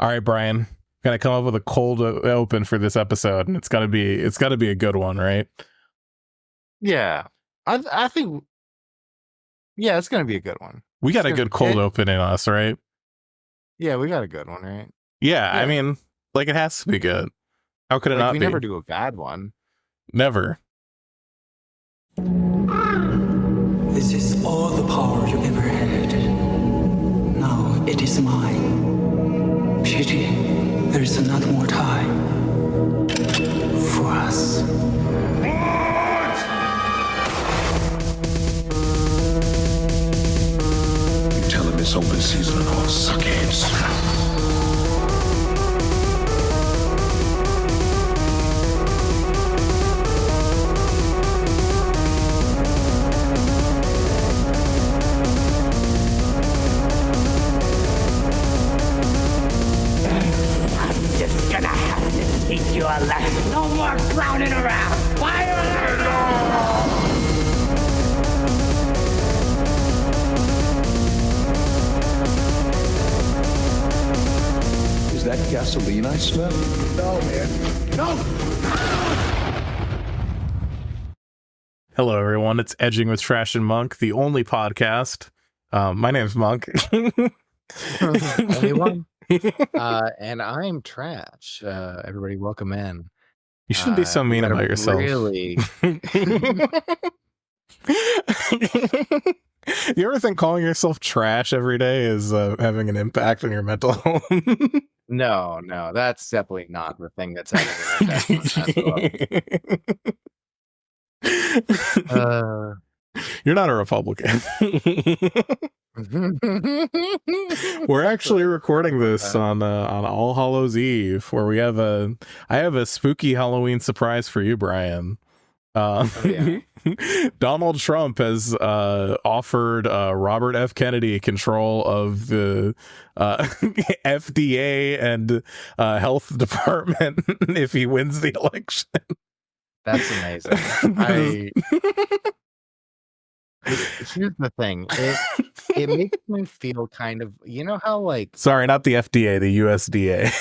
All right, Brian, gotta come up with a cold open for this episode, and it's gotta be a good one, right? Yeah, I think it's gonna be a good one. We got a good cold open in us, right? Yeah, we got a good one, right? Yeah, I mean, like, it has to be good. How could it not be? We never do a bad one. Never. This is all the power you ever had. Now it is mine. Pity, there is not more time for us. You tell him it's open season on all suckheads. You are left. No more clowning around. Fire! Is that gasoline I smell? No, man. No! Hello, everyone. It's Edging with Trash and Monk, the only podcast. My name's Monk. Only one. And I'm Trash. Everybody, welcome in. You shouldn't be so mean about yourself. Really? You ever think calling yourself trash every day is having an impact on your mental health? No, that's definitely not the thing that's happening. You're not a Republican. We're actually recording this on All Hallows Eve, where I have a spooky Halloween surprise for you, Brian. Donald Trump has offered Robert F. Kennedy control of the FDA and health department if he wins the election. That's amazing. Here's the thing. It makes me feel kind of, you know how like... Sorry, not the FDA, the USDA.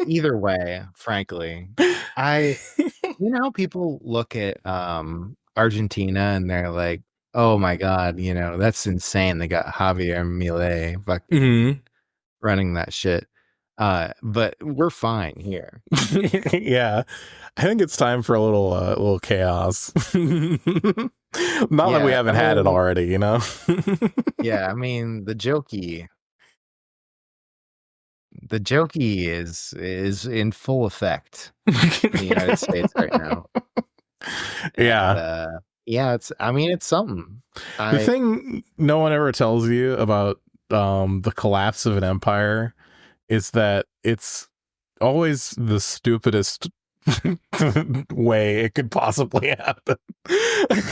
Either way, frankly. You know how people look at Argentina and they're like, oh my God, you know, that's insane. They got Javier Milei running that shit. But we're fine here. Yeah. I think it's time for a little chaos. Not that we haven't had it already, you know? Yeah, I mean, the jokey is in full effect in the United States right now. Yeah. It's something. The thing no one ever tells you about the collapse of an empire is that it's always the stupidest way it could possibly happen.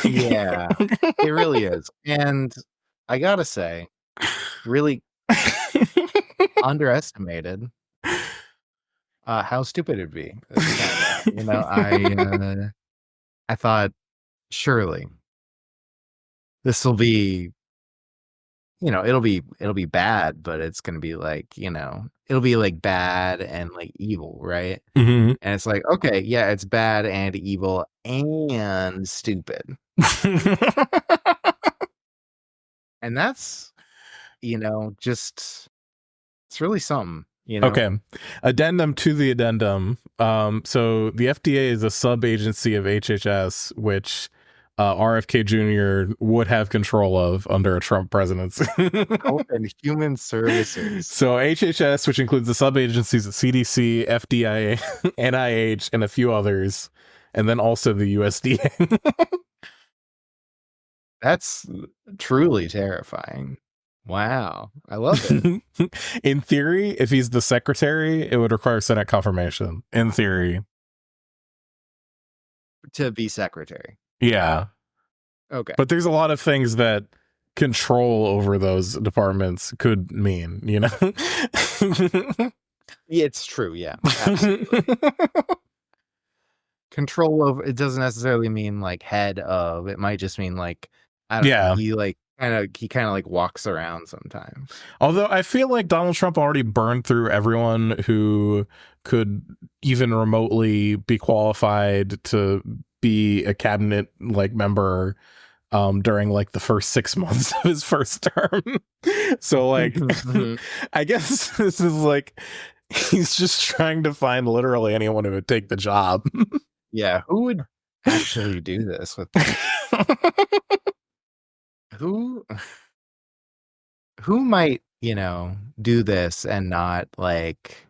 Yeah, it really is. And I gotta say, really underestimated how stupid it'd be. You know, I thought surely this will be, you know, it'll be bad, but it's gonna be like, you know, it'll be like bad and like evil, right? Mm-hmm. And it's like, okay, yeah, it's bad and evil and stupid. And that's, you know, just, it's really something, you know? Okay. Addendum to the addendum. So the FDA is a sub-agency of HHS, which RFK Jr. would have control of under a Trump presidency. Health and Human Services. So HHS, which includes the sub-agencies of CDC, FDA, NIH, and a few others, and then also the USDA. That's truly terrifying. Wow. I love it. In theory, if he's the secretary, it would require Senate confirmation. In theory. To be secretary. Yeah. Okay. But there's a lot of things that control over those departments could mean, you know? Yeah, it's true. Yeah. Absolutely. Control over, it doesn't necessarily mean like head of, it might just mean like, I don't know, he like he kind of like walks around sometimes. Although I feel like Donald Trump already burned through everyone who could even remotely be qualified to be a cabinet like member during like the first 6 months of his first term. So like I guess this is like he's just trying to find literally anyone who would take the job. Yeah, who would actually do this with who might, do this and not like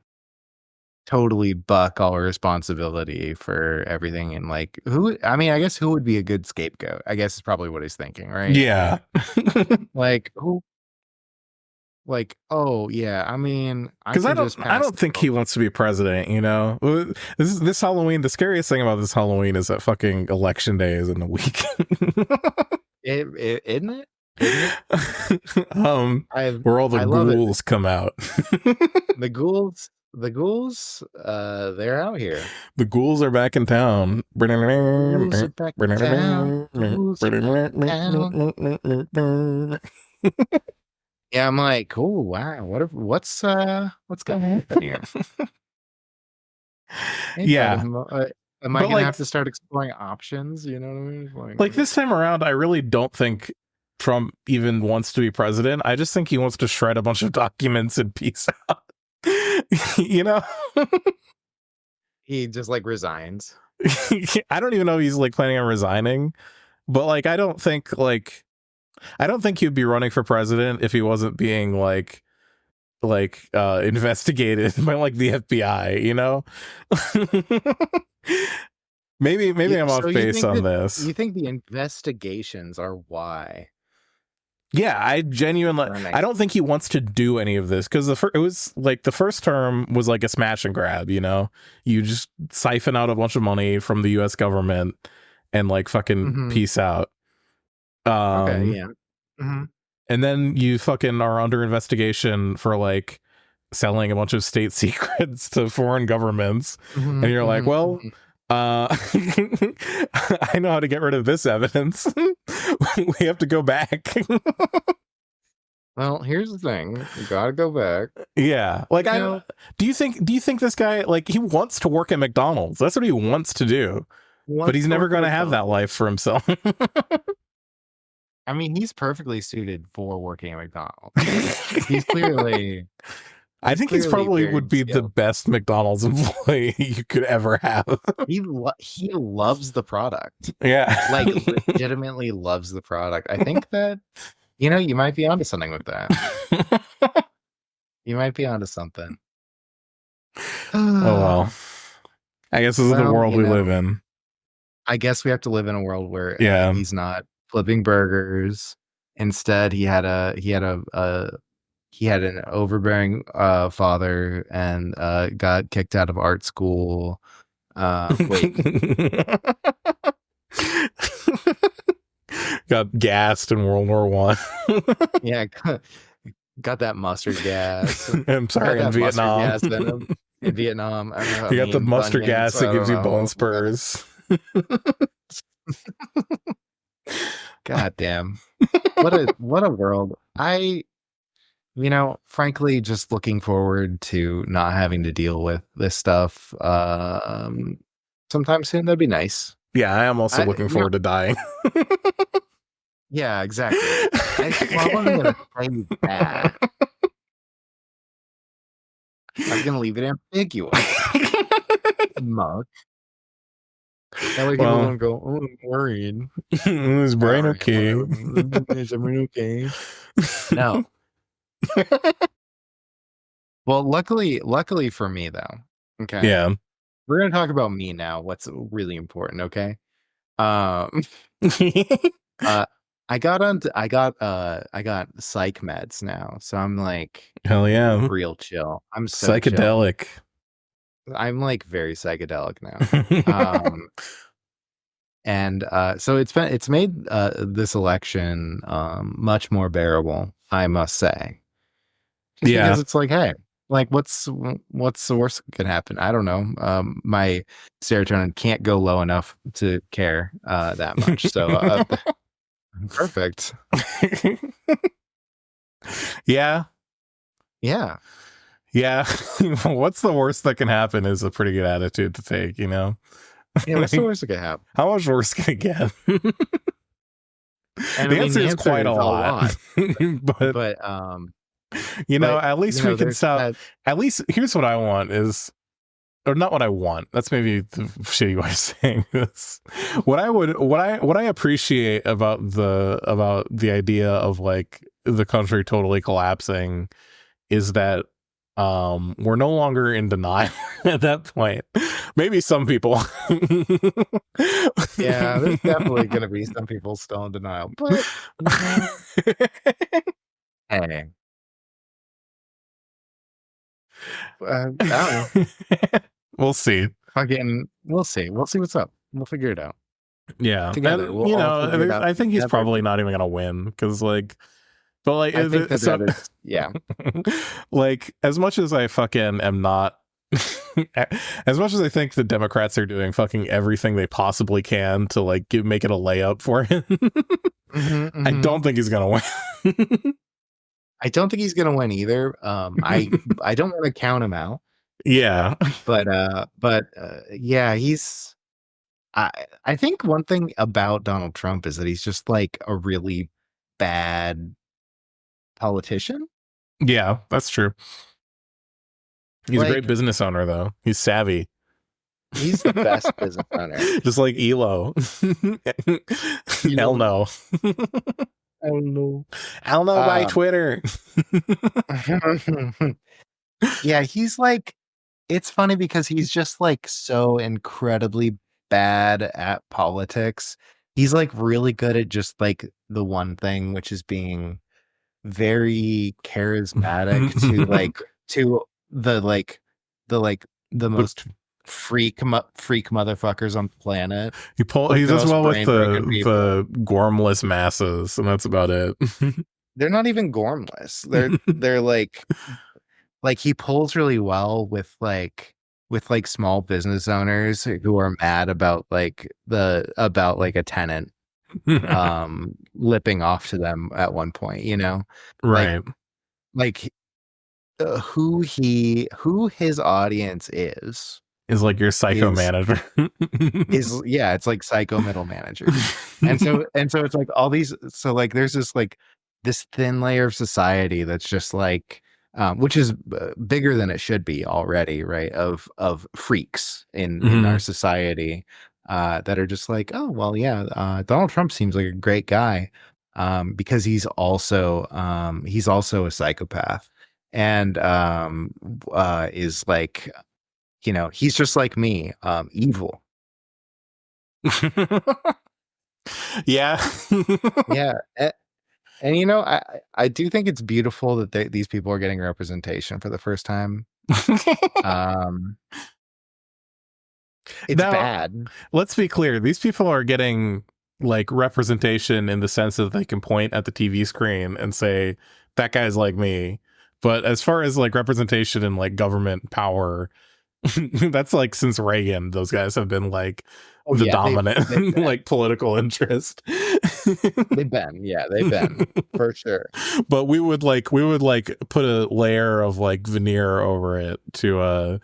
totally buck all responsibility for everything, and like I guess who would be a good scapegoat, I guess is probably what he's thinking, right? Yeah. Like who, like, oh yeah, Because I don't think he wants to be president, this Halloween, the scariest thing about this Halloween is that fucking election day is in the week. Isn't it? Where all the ghouls come out. The ghouls, they're out here. The ghouls are back in town. Ghouls are back in town. Ghouls are back in town. Yeah, I'm like, oh wow, what's gonna happen here? Yeah. Am I gonna have to start exploring options? You know what I mean? Like this time around, I really don't think Trump even wants to be president. I just think he wants to shred a bunch of documents and peace out. He just like resigns. I don't even know if he's like planning on resigning, but like I don't think he'd be running for president if he wasn't being like investigated by like the FBI, maybe I'm off base on this. You think the investigations are why? Yeah, I genuinely, I don't think he wants to do any of this because it was like the first term was like a smash and grab, you just siphon out a bunch of money from the US government and like fucking peace out. Okay, yeah. Mm-hmm. And then you fucking are under investigation for like selling a bunch of state secrets to foreign governments. And you're like, well, I know how to get rid of this evidence. We have to go back. Well, here's the thing. You gotta go back. Yeah. Like, do you think this guy, like, he wants to work at McDonald's? That's what he wants to do. But he's never going to have that life for himself. He's perfectly suited for working at McDonald's. He's clearly... I think he's probably would be the best McDonald's employee you could ever have. He loves the product. Yeah. Like, legitimately loves the product. I think that, you might be onto something with that. You might be onto something. Oh, well. I guess this is the world we live in. I guess we have to live in a world where he's not flipping burgers. Instead, he had an overbearing father and got kicked out of art school. Got gassed in World War I. Yeah, got that mustard gas. I'm sorry, in Vietnam. In Vietnam. You got the mustard gas that gives you bone spurs. God damn. What a world. Frankly, just looking forward to not having to deal with this stuff sometime soon. That'd be nice. Yeah, I am also looking forward to dying. Yeah, exactly. I wasn't going to say that. I was going to leave it ambiguous. Monk. That way people don't go, oh, I'm worried. Is Brian okay? Is everyone okay? No. Well, luckily for me though. Okay. Yeah. We're gonna talk about me now. What's really important, okay? I got psych meds now, so I'm like, hell yeah, real chill. I'm so psychedelic. Chill. I'm like very psychedelic now. And so it's made this election much more bearable, I must say. Yeah, because it's like, hey, like what's the worst that can happen? I don't know. My serotonin can't go low enough to care that much. So Perfect. Yeah. Yeah. Yeah. What's the worst that can happen is a pretty good attitude to take, you know? Yeah, what's the worst that could happen? How much worse can it get? And The answer is quite a lot. but you know, but, at least you know, we can there's stop. that- At least here's what I want is, or not what I want. That's maybe the shitty way of saying this. What I appreciate about the idea of like the country totally collapsing is that we're no longer in denial at that point. Maybe some people. yeah, there's definitely going to be some people still in denial. But hey, I don't know. We'll see. We'll see. We'll see what's up. We'll figure it out. Yeah, Together, and, we'll you all figure it know, out I think he's together. probably not even gonna win because, like, but like, I think that is, yeah. Like, as much as I fucking am not, as much as I think the Democrats are doing fucking everything they possibly can to like make it a layup for him, I don't think he's gonna win. I don't think he's gonna win either. I don't want to count him out. Yeah, but yeah, he's. I think one thing about Donald Trump is that he's just like a really bad politician. Yeah, that's true. He's like, a great business owner, though. He's savvy. He's the best business owner. Just like Elo. Hell no. Oh no. I'll know by Twitter. Yeah, he's like, it's funny because he's just like so incredibly bad at politics. He's like really good at just like the one thing, which is being very charismatic to the most freak motherfuckers on the planet. He does well with the gormless masses, and that's about it. They're not even gormless. They're like he pulls really well with small business owners who are mad about a tenant lipping off to them at one point, you know? Right. Who his audience is like your psycho manager. It's like psycho middle managers. and so it's like all these, so like there's this thin layer of society that's just like which is bigger than it should be already, right? Of freaks in our society that are just like, oh well, yeah, Donald Trump seems like a great guy because he's also a psychopath and is like, you know, he's just like me, evil. Yeah. Yeah. And you know, I do think it's beautiful that these people are getting representation for the first time. It's now, bad. Let's be clear. These people are getting like representation in the sense that they can point at the TV screen and say, that guy's like me. But as far as like representation and like government power, that's like since Reagan, those guys have been like dominant like political interest. They've been for sure. But we would put a layer of like veneer over it to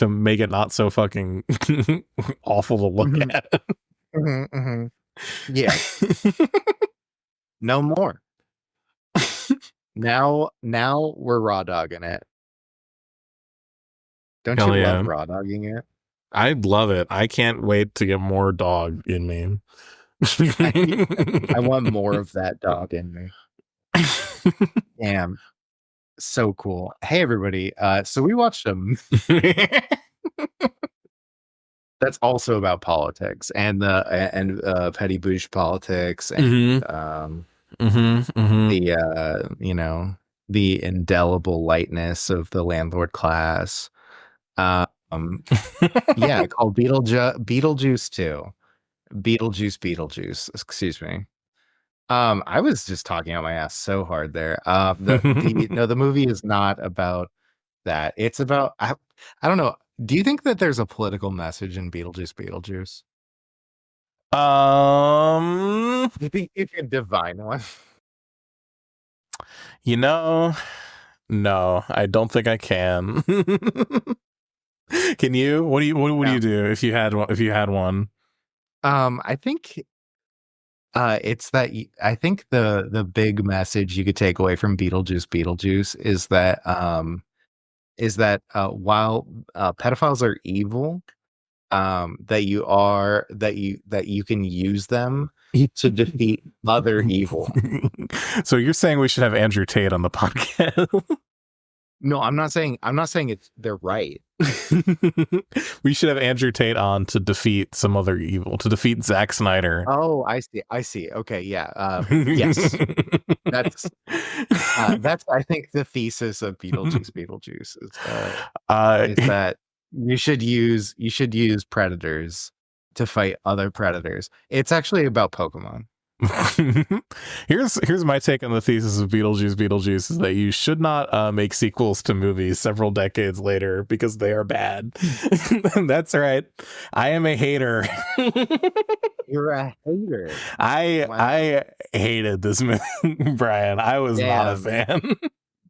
make it not so fucking awful to look at. Yeah. No more. Now we're raw dogging it. Don't you love raw dogging it? I'd love it. I can't wait to get more dog in me. I want more of that dog in me. Damn. So cool. Hey everybody. So we watched that's also about politics and petty bouche politics and the you know, the indelible lightness of the landlord class. Yeah, called Beetlejuice 2. Beetlejuice, excuse me. I was just talking out my ass so hard there. The movie is not about that. It's about I don't know. Do you think that there's a political message in Beetlejuice? You think you could divine one? No, I don't think I can. Can you? What do you do if you had one? If you had one? I think it's that I think the big message you could take away from Beetlejuice is that while pedophiles are evil, that you can use them to defeat other evil. So you're saying we should have Andrew Tate on the podcast? No, I'm not saying they're right. We should have Andrew Tate on to defeat some other evil, to defeat Zack Snyder. Oh, I see. Okay, yeah. Yes. That's I think the thesis of Beetlejuice is that you should use predators to fight other predators. It's actually about Pokemon. Here's my take on the thesis of Beetlejuice is that you should not make sequels to movies several decades later because they are bad. That's right. I am a hater. You're a hater. I hated this movie, Brian. I was not a fan.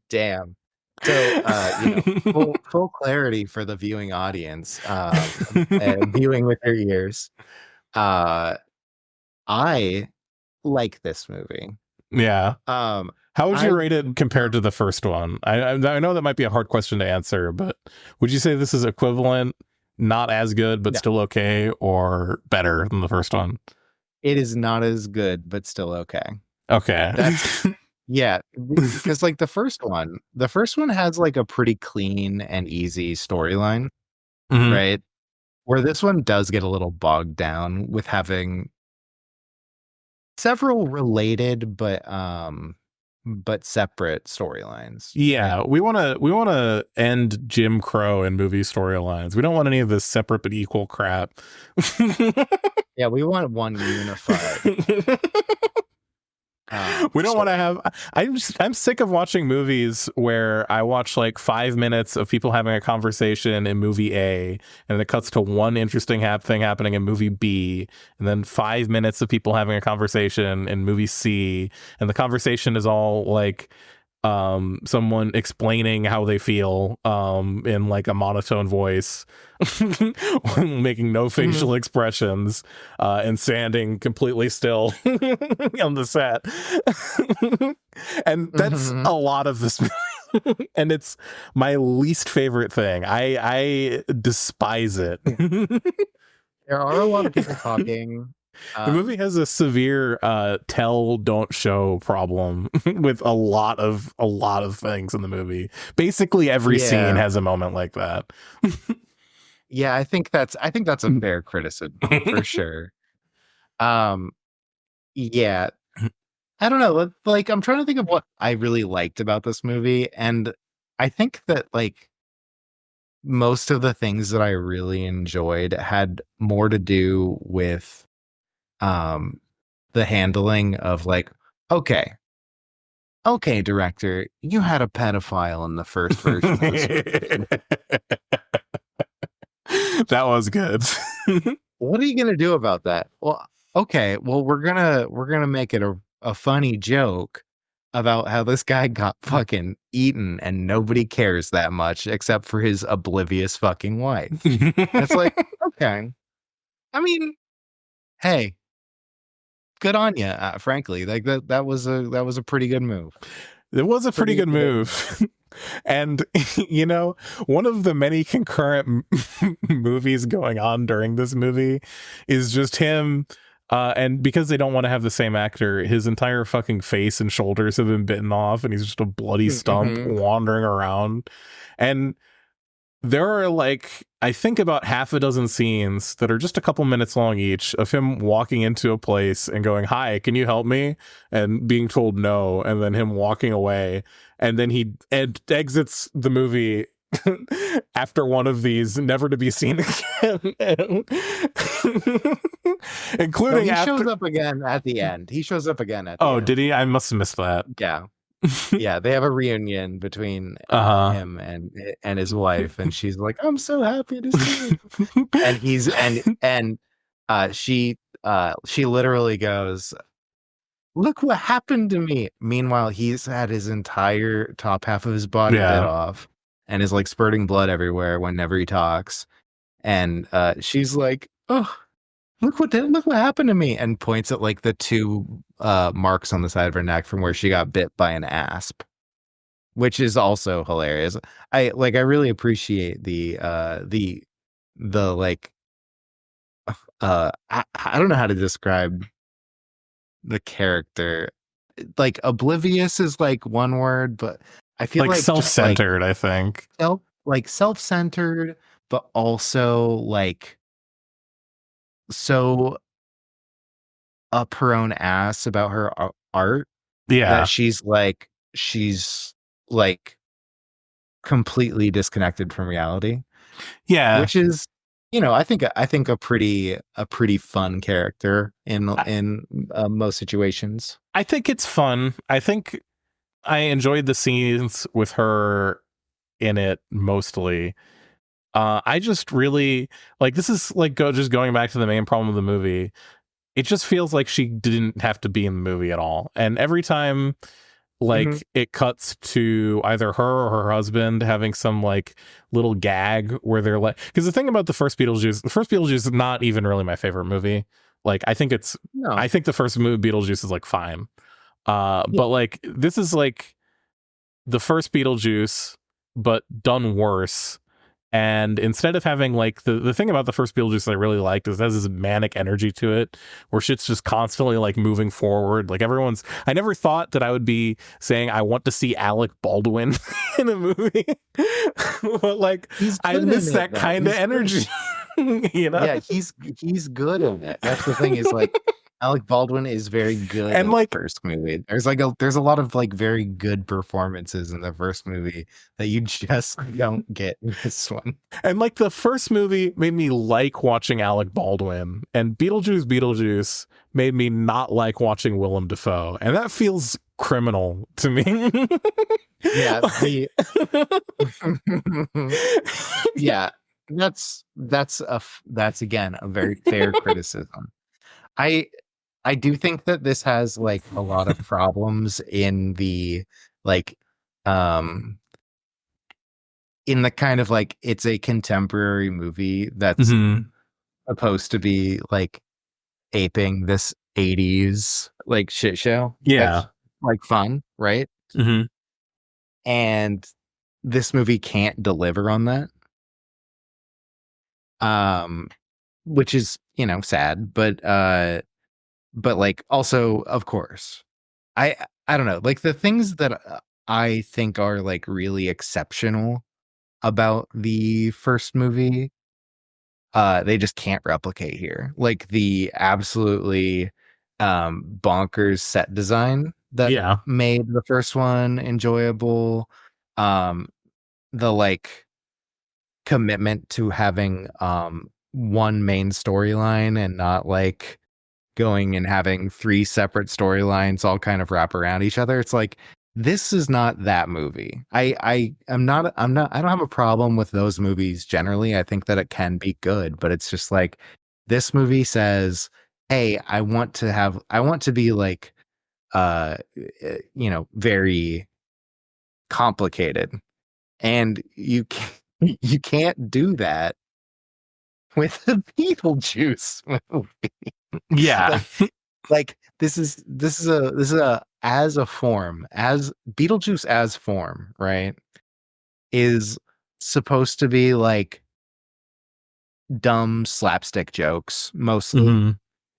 Damn. So, full clarity for the viewing audience, viewing with their ears. I like this movie. Yeah. How would you rate it compared to the first one? I know that might be a hard question to answer, but would you say this is equivalent, not as good, but still okay, or better than the first one? It is not as good, but still okay. Okay. That's yeah, because like the first one has like a pretty clean and easy storyline, right? Where this one does get a little bogged down with having several related but separate storylines. Yeah, we want to end Jim Crow in movie storylines. We don't want any of this separate but equal crap. Yeah, we want one unified. We don't want to have. I'm sick of watching movies where I watch like 5 minutes of people having a conversation in movie A, and it cuts to one interesting thing happening in movie B, and then 5 minutes of people having a conversation in movie C, and the conversation is all like someone explaining how they feel in like a monotone voice, making no facial expressions, and standing completely still on the set. And that's a lot of this movie. And it's my least favorite thing. I despise it. There are a lot of people talking. The movie has a severe tell don't show problem with a lot of things in the movie. Basically every scene has a moment like that. Yeah, I think that's a fair criticism for sure. Yeah. I don't know, like I'm trying to think of what I really liked about this movie, and I think that like most of the things that I really enjoyed had more to do with the handling of like, okay, director, you had a pedophile in the first version of this. That was good. What are you gonna do about that? Well, okay, well we're gonna make it a funny joke about how this guy got fucking eaten and nobody cares that much except for his oblivious fucking wife. It's like, okay, I mean, hey, good on you, frankly. Like that was a pretty good move. It was a pretty good move. And you know, one of the many concurrent movies going on during this movie is just him, and because they don't want to have the same actor, his entire fucking face and shoulders have been bitten off and he's just a bloody stump wandering around. And there are like, I think about half a dozen scenes that are just a couple minutes long each of him walking into a place and going, "Hi, can you help me?" and being told no, and then him walking away, and then he exits the movie after one of these, never to be seen again. Including he shows up again at the end. Oh, did he? I must have missed that. Yeah. Yeah, they have a reunion between him and his wife, and she's like, "I'm so happy to see you." And she she literally goes, "Look what happened to me." Meanwhile, he's had his entire top half of his body bit off and is like spurting blood everywhere whenever he talks. And she's like, "Oh, look what happened to me," and points at like the 2 marks on the side of her neck from where she got bit by an asp, which is also hilarious. I really appreciate the like I don't know how to describe the character. Like oblivious is like one word, but I feel like self-centered, I think. Self-centered, but also like so up her own ass about her art that she's like completely disconnected from reality. Yeah, which is, I think a pretty fun character in most situations. I think it's fun. I think I enjoyed the scenes with her in it mostly. I just really like, this is like just going back to the main problem of the movie. It just feels like she didn't have to be in the movie at all. And every time like it cuts to either her or her husband having some like little gag where they're like, because the thing about the first Beetlejuice is not even really my favorite movie. Like I think the first movie Beetlejuice is like fine. But like this is like the first Beetlejuice but done worse. And instead of having like the thing about the first Beetlejuice I really liked is it has this manic energy to it where shit's just constantly like moving forward. Like I never thought that I would be saying I want to see Alec Baldwin in a movie, but like I miss that kind of energy. Yeah, he's good in it. That's the thing, is like Alec Baldwin is very good and in like the first movie. There's a lot of like very good performances in the first movie that you just don't get in this one. And like the first movie made me like watching Alec Baldwin, and Beetlejuice made me not like watching Willem Dafoe, and that feels criminal to me. Yeah, yeah, that's again a very fair criticism. I do think that this has like a lot of problems in the like in the kind of like, it's a contemporary movie that's supposed to be like aping this 80s like shit show. Yeah. That's, like fun, right? And this movie can't deliver on that. Which is, sad, but like also, of course, I don't know, like the things that I think are like really exceptional about the first movie, they just can't replicate here. Like the absolutely bonkers set design that made the first one enjoyable, the like commitment to having one main storyline and not like going and having 3 separate storylines all kind of wrap around each other. It's like, this is not that movie. I don't have a problem with those movies generally. I think that it can be good, but it's just like, this movie says, hey, I want to be like very complicated, and you can't do that with the Beetlejuice movie. Yeah. like this is a as a form, as Beetlejuice as form, right, is supposed to be like dumb slapstick jokes mostly,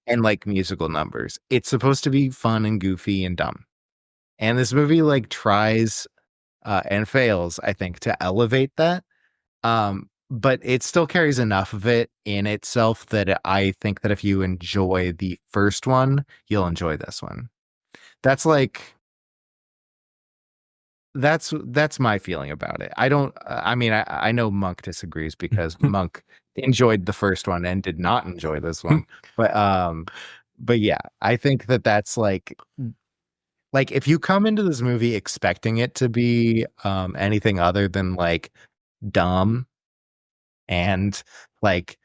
and like musical numbers. It's supposed to be fun and goofy and dumb. And this movie like tries and fails, I think, to elevate that. But it still carries enough of it in itself that I think that if you enjoy the first one, you'll enjoy this one. That's my feeling about it. I know Monk disagrees because Monk enjoyed the first one and did not enjoy this one. But yeah, I think that that's like if you come into this movie expecting it to be anything other than like dumb and like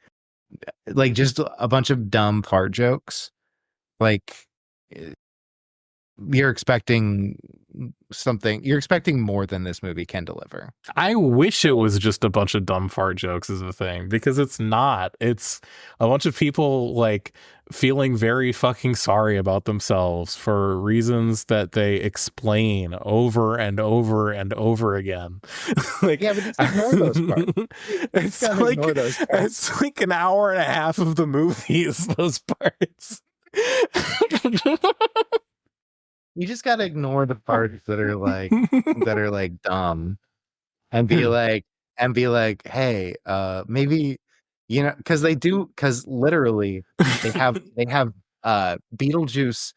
like just a bunch of dumb fart jokes. Like you're expecting more than this movie can deliver. I wish it was just a bunch of dumb fart jokes is the thing, because it's not. It's a bunch of people like feeling very fucking sorry about themselves for reasons that they explain over and over and over again. Like, Yeah, but just ignore those parts. Ignore those parts. It's like an hour and a half of the movie is those parts. You just gotta ignore the parts that are like dumb, and be like, hey, maybe, because literally they have Beetlejuice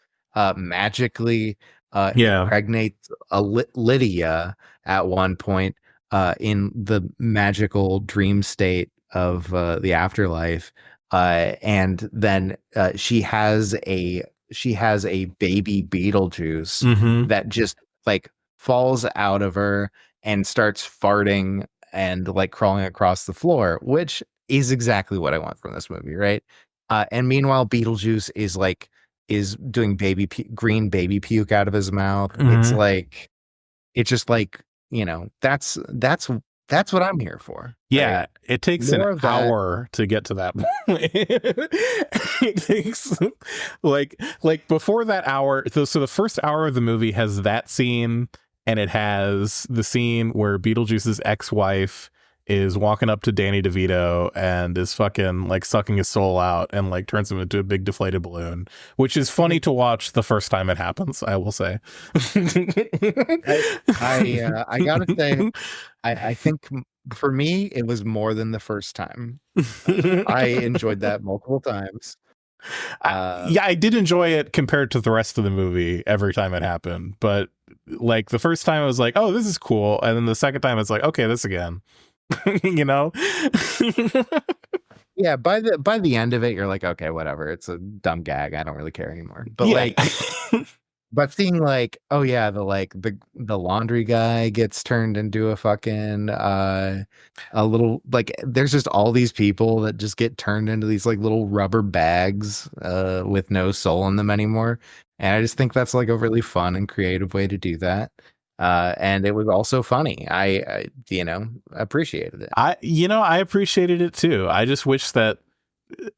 magically Yeah. impregnates Lydia at one point in the magical dream state of the afterlife, and then she has a baby Beetlejuice Mm-hmm. that just like falls out of her and starts farting and like crawling across the floor, which is exactly what I want from this movie, right? And meanwhile, Beetlejuice is doing green baby puke out of his mouth. Mm-hmm. It's just like, that's what I'm here for. Yeah, right? it takes More an of that. hour to get to that point. It takes like before that hour. So the first hour of the movie has that scene, and it has the scene where Beetlejuice's ex-wife is walking up to Danny DeVito and is fucking like sucking his soul out and like turns him into a big deflated balloon, which is funny to watch the first time it happens, I will say. I gotta say, I think for me it was more than the first time. I enjoyed that multiple times. Yeah, I did enjoy it compared to the rest of the movie every time it happened, but like the first time I was like, oh, this is cool, and then the second time it's like, okay, this again. You know. Yeah, by the end of it you're like, okay, whatever, it's a dumb gag, I don't really care anymore. But yeah. but seeing like, oh yeah, the laundry guy gets turned into a fucking a little, like, there's just all these people that just get turned into these like little rubber bags with no soul in them anymore, and I just think that's like a really fun and creative way to do that. And it was also funny. I appreciated it. I appreciated it too. I just wish that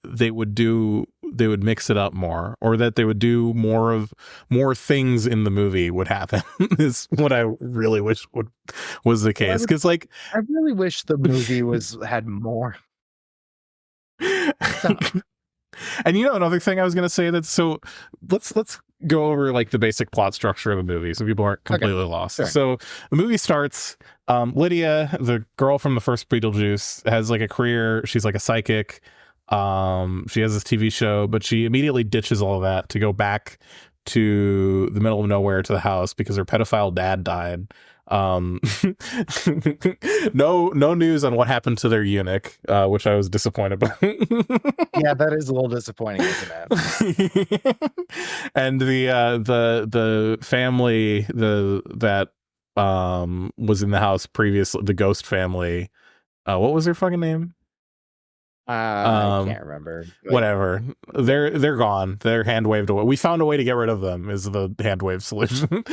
they would mix it up more, or that they would do more things in the movie would happen. Is what I really wish was the case. Because like, I really wish the movie had more stuff. And another thing I was gonna say, that so let's go over like the basic plot structure of the movie so people aren't completely lost. Sure. So the movie starts, Lydia, the girl from the first Beetlejuice, has like a career. She's like a psychic. She has this TV show, but she immediately ditches all of that to go back to the middle of nowhere to the house because her pedophile dad died. No news on what happened to their eunuch, which I was disappointed by. Yeah, that is a little disappointing, isn't it? And the family that was in the house previously, the ghost family, what was their fucking name? I can't remember. Whatever. They're gone. They're hand waved away. We found a way to get rid of them, is the hand wave solution.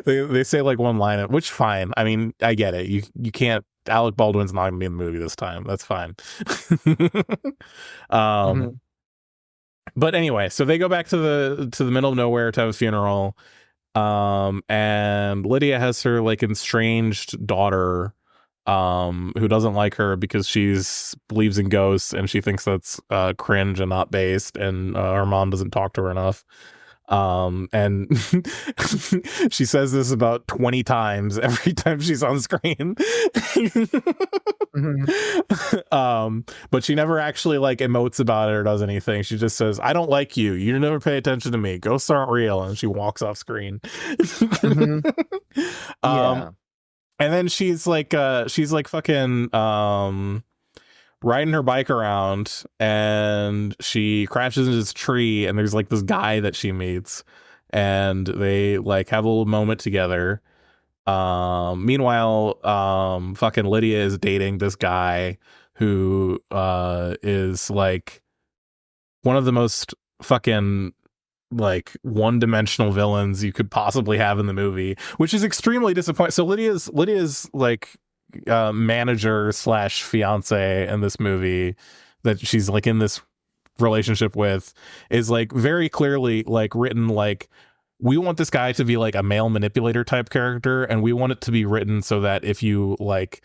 They say like one line, which fine. I mean, I get it. You can't. Alec Baldwin's not gonna be in the movie this time. That's fine. But anyway, so they go back to the middle of nowhere to have a funeral. And Lydia has her like estranged daughter, who doesn't like her because she's believes in ghosts and she thinks that's cringe and not based, and her mom doesn't talk to her enough. And she says this about 20 times every time she's on screen. But she never actually like emotes about it or does anything. She just says, I don't like you. You never pay attention to me. Ghosts aren't real. And she walks off screen. Yeah. And then she's like fucking riding her bike around, and she crashes into this tree, and there's like this guy that she meets, and they like have a little moment together. Meanwhile, fucking Lydia is dating this guy who is like one of the most fucking like one-dimensional villains you could possibly have in the movie, which is extremely disappointing. So Lydia's like manager slash fiance in this movie that she's like in this relationship with is like very clearly like written like, we want this guy to be like a male manipulator type character, and we want it to be written so that if you like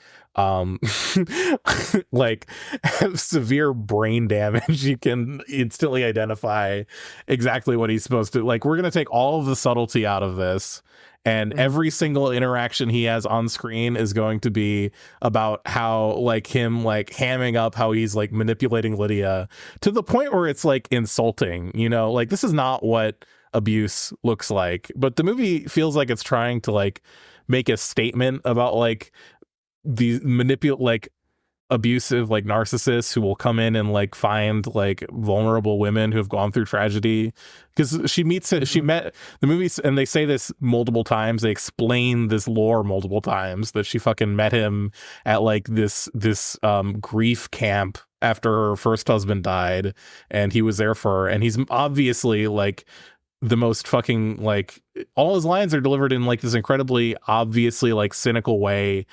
like have severe brain damage, you can instantly identify exactly what he's supposed to like. We're gonna take all of the subtlety out of this, and every single interaction he has on screen is going to be about how like him like hamming up how he's like manipulating Lydia to the point where it's like insulting, you know, like this is not what abuse looks like. But the movie feels like it's trying to like make a statement about like these like abusive like narcissists who will come in and like find like vulnerable women who have gone through tragedy, because she met the movies, and they say this multiple times, they explain this lore multiple times, that she fucking met him at like this grief camp after her first husband died, and he was there for her, and he's obviously like the most fucking like, all his lines are delivered in like this incredibly obviously like cynical way,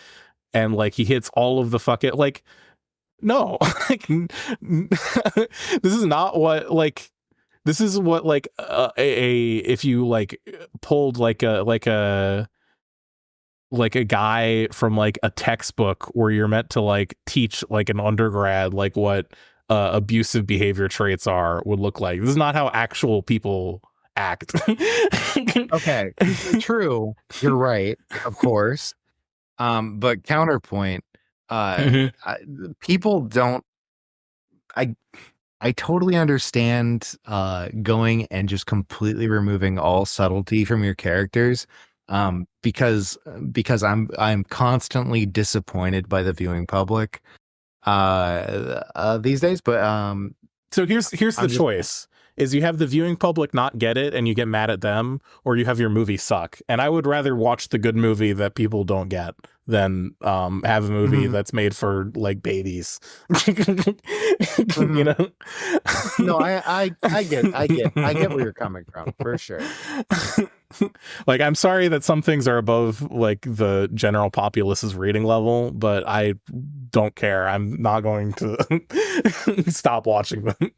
and like he hits all of the fucking like, no, like this is not what like, this is what like if you like pulled like a guy from like a textbook where you're meant to like teach like an undergrad like what abusive behavior traits are would look like. This is not how actual people act. Okay, true, you're right, of course. But counterpoint, people don't. I totally understand going and just completely removing all subtlety from your characters, because I'm constantly disappointed by the viewing public these days. But so here's the choice. Is you have the viewing public not get it and you get mad at them, or you have your movie suck. And I would rather watch the good movie that people don't get than have a movie that's made for like babies. You know? No, I get where you're coming from, for sure. Like, I'm sorry that some things are above like the general populace's reading level, but I don't care. I'm not going to stop watching them.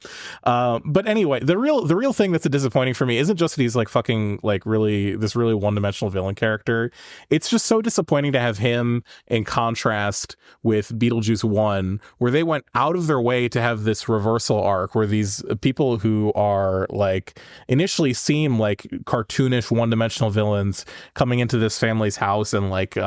But anyway, the real thing that's disappointing for me isn't just that he's like fucking like really this really one-dimensional villain character. It's just so disappointing to have him in contrast with Beetlejuice 1, where they went out of their way to have this reversal arc where these people who are like initially seem like cartoonish one-dimensional villains coming into this family's house and like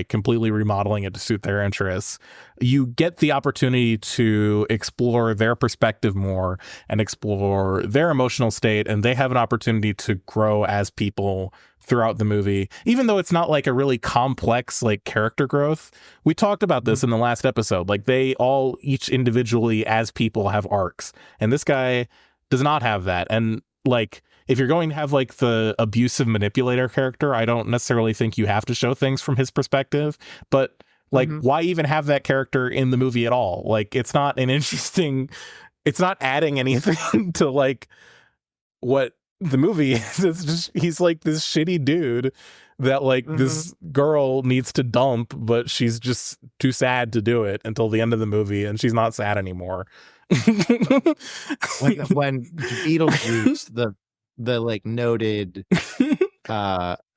completely remodeling it to suit their interests. You get the opportunity to explore their perspective more and explore their emotional state, and they have an opportunity to grow as people throughout the movie, even though it's not like a really complex like character growth. We talked about this in the last episode. Like they all each individually as people have arcs, and this guy does not have that. And like, if you're going to have like the abusive manipulator character, I don't necessarily think you have to show things from his perspective, but like, why even have that character in the movie at all? Like, it's not an interesting, it's not adding anything to like what the movie is. It's just, he's like this shitty dude that like this girl needs to dump, but she's just too sad to do it until the end of the movie, and she's not sad anymore. when Beetlejuice, the like noted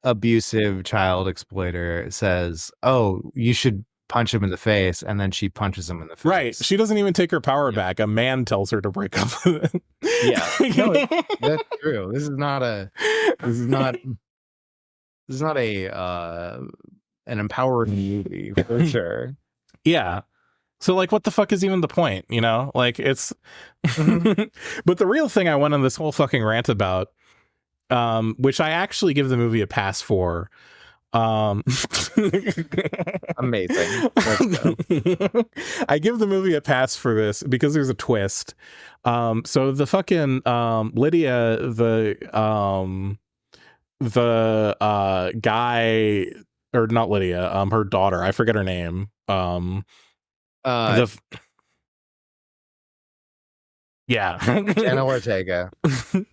abusive child exploiter, says, "Oh, you should punch him in the face," and then she punches him in the face. Right. She doesn't even take her power back. A man tells her to break up with it. Yeah. No, that's true. This is not an empowering movie for sure. Yeah. So like, what the fuck is even the point? You know, like it's, but the real thing I went on this whole fucking rant about, which I actually give the movie a pass for. Amazing. Let's go. I give the movie a pass for this because there's a twist. So the fucking Lydia, the guy, or not Lydia, her daughter, I forget her name. Yeah. Jenna Ortega. The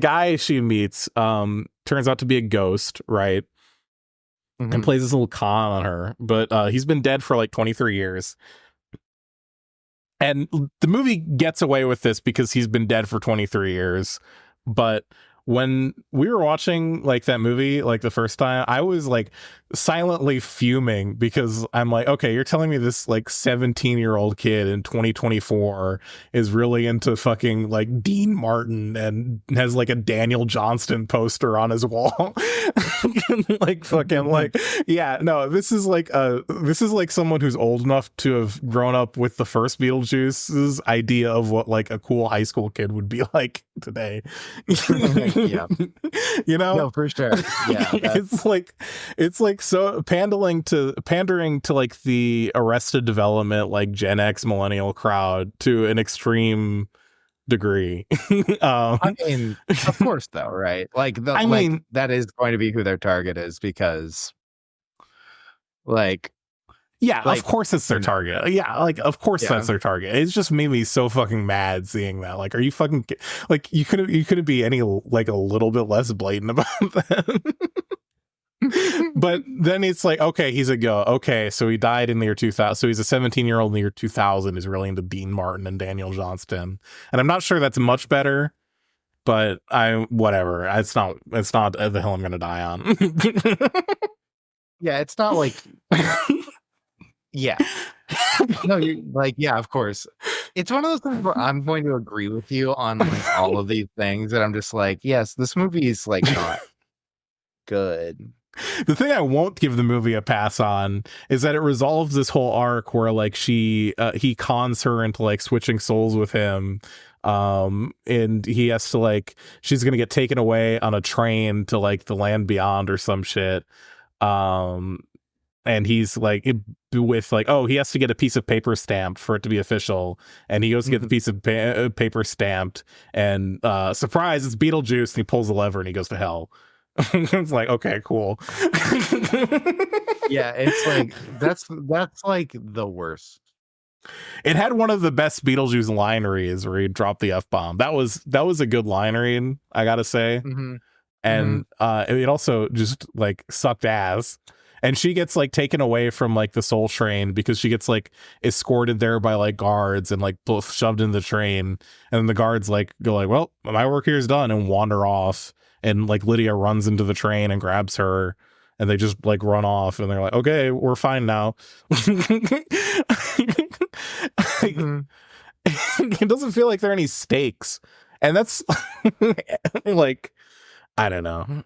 guy she meets turns out to be a ghost, right? Mhm. And plays this little con on her, but he's been dead for like 23 years. And the movie gets away with this because he's been dead for 23 years. But when we were watching like that movie like the first time, I was like silently fuming because I'm like, okay, you're telling me this like 17-year-old kid in 2024 is really into fucking like Dean Martin and has like a Daniel Johnston poster on his wall. Like fucking like, yeah, no, this is like someone who's old enough to have grown up with the first Beetlejuice's idea of what like a cool high school kid would be like today. Yeah. You know? No, for sure. Yeah. it's like so pandering to like the Arrested Development like Gen X millennial crowd to an extreme degree. I mean, of course, though, right? Like, that is going to be who their target is because, like, yeah, of course it's their target. Yeah, like, of course that's their target. It's just made me so fucking mad seeing that. Like, are you fucking like you couldn't be any like a little bit less blatant about that? But then it's like, okay, he's a go. Okay, so he died in the year 2000. So he's a 17-year-old in the year 2000 is really into Dean Martin and Daniel Johnston. And I'm not sure that's much better, but whatever. It's not the hill I'm going to die on. Yeah, it's not like, yeah. No, you're like, yeah, of course. It's one of those things where I'm going to agree with you on like all of these things that I'm just like, yes, this movie is like not good. The thing I won't give the movie a pass on is that it resolves this whole arc where like he cons her into like switching souls with him, and he has to like she's gonna get taken away on a train to like the land beyond or some shit, and he's like with like, oh, he has to get a piece of paper stamped for it to be official, and he goes to get the piece of paper stamped, and surprise, it's Beetlejuice, and he pulls the lever and he goes to hell. It's like, okay, cool. Yeah, it's like that's like the worst. It had one of the best Beetlejuice line reads where he dropped the F-bomb. That was a good line read, I gotta say. And it also just like sucked ass. And she gets like taken away from like the Soul Train because she gets like escorted there by like guards and like shoved in the train. And then the guards like go like, well, my work here is done, and wander off. And like Lydia runs into the train and grabs her, and they just like run off, and they're like, okay, we're fine now. It doesn't feel like there are any stakes. And that's like, I don't know.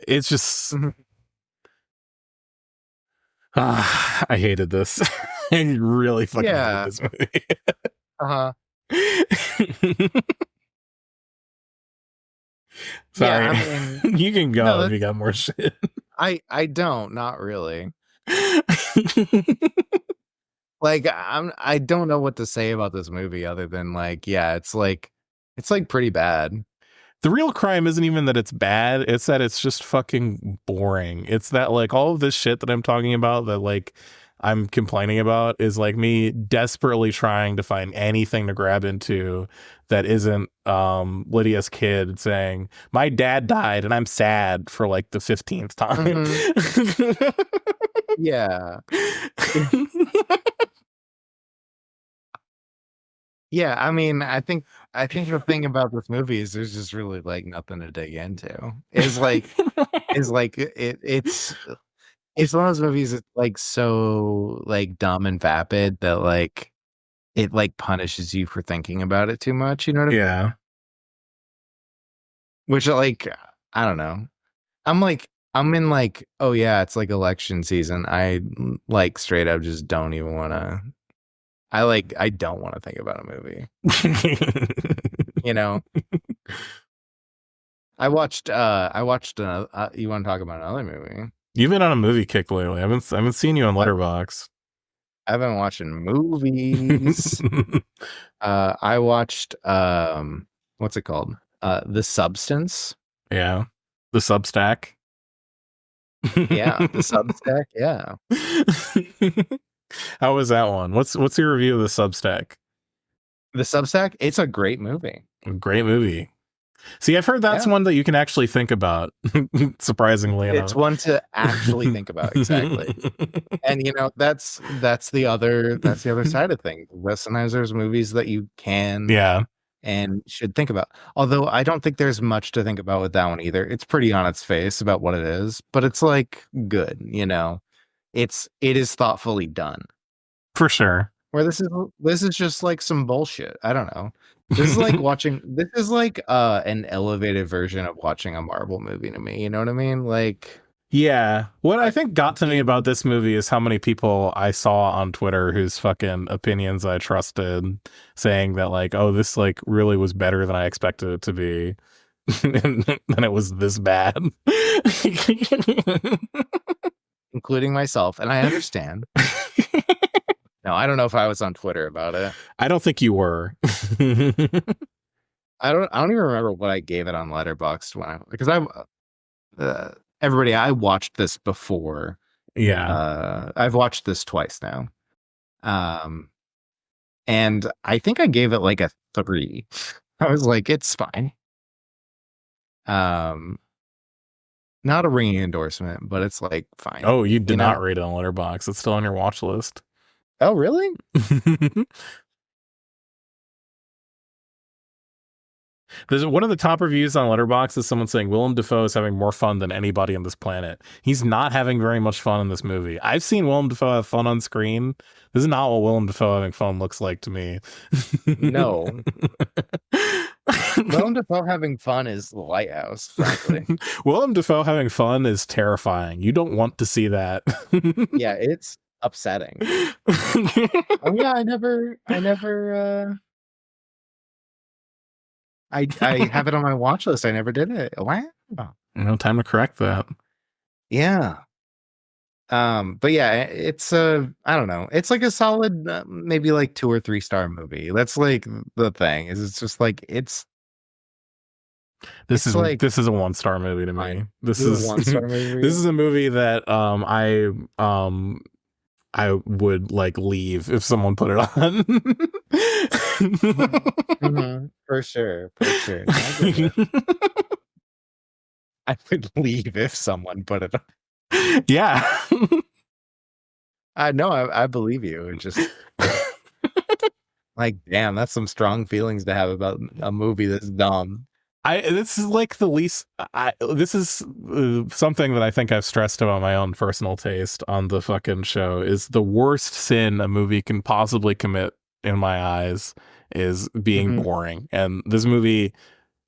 It's just, I hated this. I really fucking hated this movie. Sorry. Yeah, I mean, you can go if you got more shit. I don't, not really. Like I don't know what to say about this movie other than like, yeah, it's like pretty bad. The real crime isn't even that it's bad, it's that it's just fucking boring. It's that like all of this shit that I'm talking about that like I'm complaining about is like me desperately trying to find anything to grab into that isn't Lydia's kid saying, my dad died and I'm sad for like the 15th time. Yeah. Yeah, I mean, I think the thing about this movie is there's just really like nothing to dig into. It's like it's one of those movies that's like so like dumb and vapid that like it like punishes you for thinking about it too much, you know what I mean? Yeah. Which like, I don't know. I'm in like, oh yeah, it's like election season. I like straight up just don't even want to. I don't want to think about a movie. You know. I watched you want to talk about another movie? You've been on a movie kick lately. I haven't seen you on Letterboxd. I've been watching movies. I watched what's it called? The Substance. Yeah. The Substack. Yeah, the Substack, yeah. How was that one? What's your review of the Substack? The Substack, it's a great movie. Great movie. See, I've heard that's one that you can actually think about. Surprisingly enough, it's one to actually think about. Exactly. And that's the other side of things. Westernizers movies that you can and should think about. Although I don't think there's much to think about with that one either. It's pretty on its face about what it is, but it's like good, it is thoughtfully done. For sure. Where this is just like some bullshit. I don't know. This is like this is like an elevated version of watching a Marvel movie to me. You know what I mean? Like, yeah. What I think got to me about this movie is how many people I saw on Twitter whose fucking opinions I trusted saying that like, oh, this like really was better than I expected it to be. And it was this bad. Including myself. And I understand. No, I don't know if I was on Twitter about it. I don't think you were. I don't even remember what I gave it on Letterboxd because I watched this before. Yeah. I've watched this twice now. And I think I gave it like a 3. I was like, it's fine. Not a ringing endorsement, but it's like fine. Oh, you did not rate it on Letterboxd. It's still on your watch list. Oh, really? There's one of the top reviews on Letterboxd is someone saying Willem Dafoe is having more fun than anybody on this planet. He's not having very much fun in this movie. I've seen Willem Dafoe have fun on screen. This is not what Willem Dafoe having fun looks like to me. No. Willem Dafoe having fun is The Lighthouse, frankly. Willem Dafoe having fun is terrifying. You don't want to see that. Yeah, it's upsetting. Oh yeah, I have it on my watch list. I never did it. Wow. No time to correct that. Yeah. But yeah, it's I don't know. It's like a solid maybe like 2 or 3 star movie. That's like the thing. Is it's just like this is a 1-star movie to me. This is a 1-star movie. This is a movie that I would like leave if someone put it on. Mm-hmm. For sure. I would leave if someone put it on. Yeah. No, I believe you. It just like, damn, that's some strong feelings to have about a movie that's dumb. This is like the least. This is something that I think I've stressed about my own personal taste on the fucking show. Is the worst sin a movie can possibly commit in my eyes is being boring, and this movie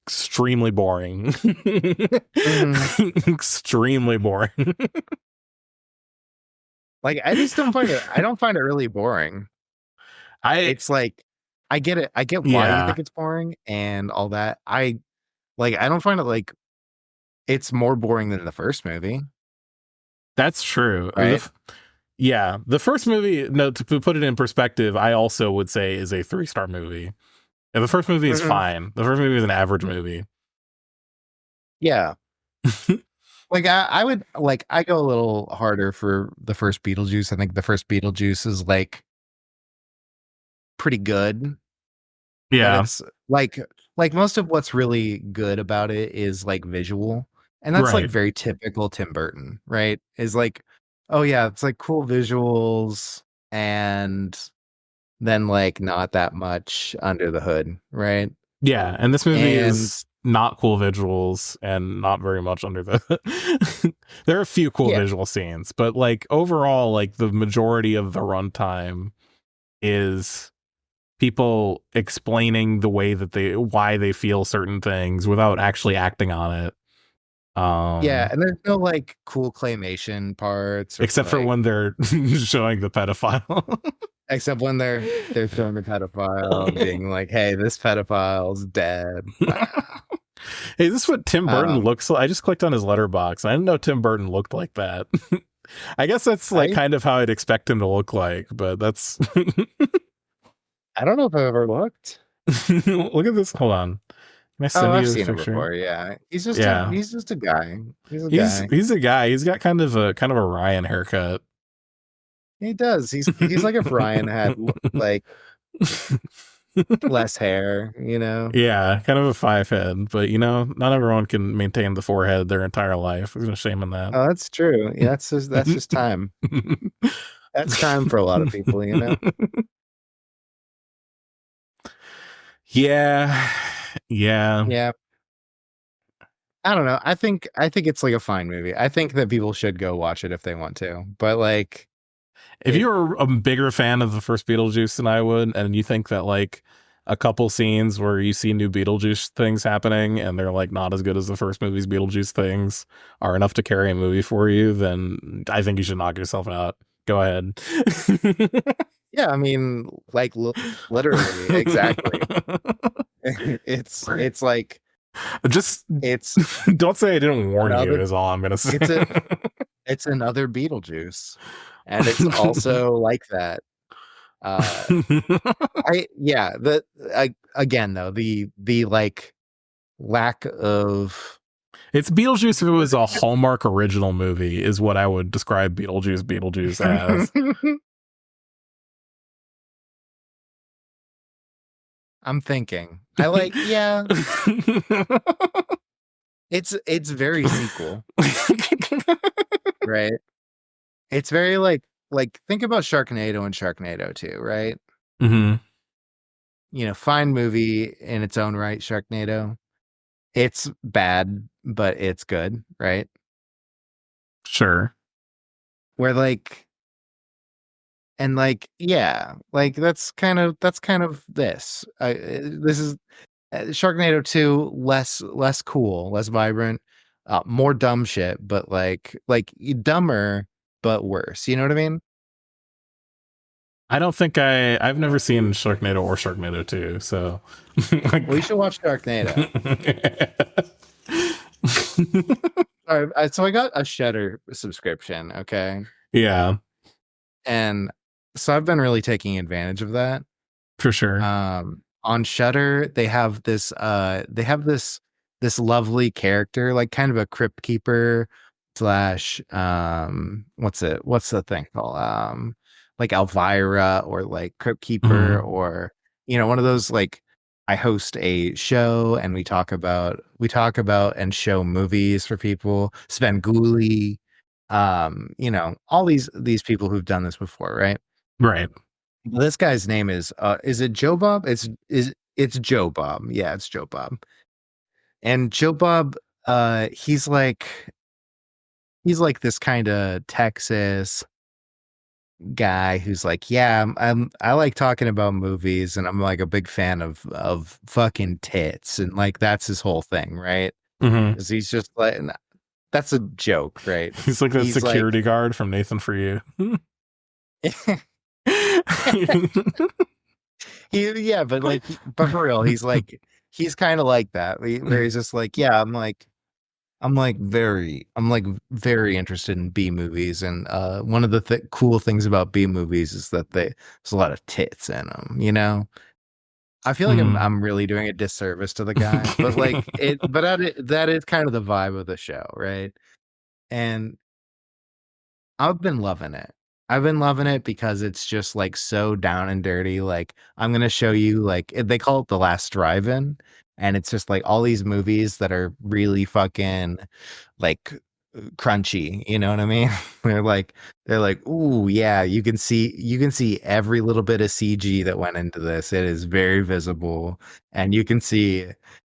extremely boring. Extremely boring. Like, I just don't find it. I don't find it really boring. It's like I get it. I get why you think it's boring and all that. I don't find it like it's more boring than the first movie. That's true. Right? The first movie, no, to put it in perspective, I also would say is a 3-star movie. And the first movie is fine. The first movie is an average movie. Yeah. Like I would I go a little harder for the first Beetlejuice. I think the first Beetlejuice is like pretty good. Yeah. It's like most of what's really good about it is like visual. And that's like very typical Tim Burton, right? Is like, oh yeah, it's like cool visuals and then like not that much under the hood, right? Yeah, and this movie is not cool visuals and not very much under the there are a few cool visual scenes, but like overall, like the majority of the runtime is people explaining the way that why they feel certain things without actually acting on it. Yeah, and there's no like cool claymation parts, except for when they're showing the pedophile. Except when they're showing the pedophile, being like, "Hey, this pedophile's dead." Hey, this is what Tim Burton looks like. I just clicked on his letterbox. I didn't know Tim Burton looked like that. I guess that's like kind of how I'd expect him to look like, but that's. I don't know if I've ever looked. Look at this. Hold on. I've seen him before. Yeah, he's just a guy. He's a guy. He's got kind of a Ryan haircut. He does. He's like if Ryan had like less hair, you know. Yeah, kind of a 5 head, but not everyone can maintain the 4 head their entire life. There's no shame in that. Oh, that's true. Yeah, that's just time. That's time for a lot of people, you know. Yeah. Yeah. I don't know. I think it's like a fine movie. I think that people should go watch it if they want to. But like, If you were a bigger fan of the first Beetlejuice than I would, and you think that like a couple scenes where you see new Beetlejuice things happening and they're like not as good as the first movie's Beetlejuice things are enough to carry a movie for you, then I think you should knock yourself out. Go ahead. yeah, I mean, like literally, exactly. It's like Just it's don't say I didn't warn you is all I'm gonna say. It's another Beetlejuice, and it's also like that. Again though, the like lack of it's Beetlejuice if it was a Hallmark original movie is what I would describe Beetlejuice as. I'm thinking. I like, yeah. It's very sequel. Right? It's very like think about Sharknado and Sharknado 2, right? Mm-hmm. Fine movie in its own right, Sharknado. It's bad, but it's good, right? Sure. Where like and like yeah, like that's kind of this. This is Sharknado 2 less cool, less vibrant, more dumb shit, but like dumber but worse. You know what I mean? I don't think I've never seen Sharknado or Sharknado 2, so Well, you should watch Sharknado. All right, so I got a Shudder subscription, okay? Yeah. And so I've been really taking advantage of that. For sure. On Shudder, they have this lovely character, like kind of a crypt keeper slash what's the thing called? Like Elvira or like crypt keeper or one of those like I host a show and we talk about and show movies for people. Svengoolie, all these people who've done this before, right? Right. This guy's name is it Joe Bob? It's Joe Bob. Yeah, it's Joe Bob. And Joe Bob, he's like this kind of Texas guy who's like, yeah, I like talking about movies and I'm like a big fan of fucking tits and like that's his whole thing, right? Because he's just like that's a joke, right? He's like that security guard from Nathan For You. But for real, he's kind of like that. Where he's just like, yeah, I'm very interested in B movies, and one of the cool things about B movies is that there's a lot of tits in them. I feel like I'm really doing a disservice to the guy, but like that is kind of the vibe of the show, right? And I've been loving it. I've been loving it because it's just like so down and dirty. Like I'm gonna show you like they call it the last drive-in, and it's just like all these movies that are really fucking like crunchy. You know what I mean? they're like, ooh yeah, you can see every little bit of CG that went into this. It is very visible, and you can see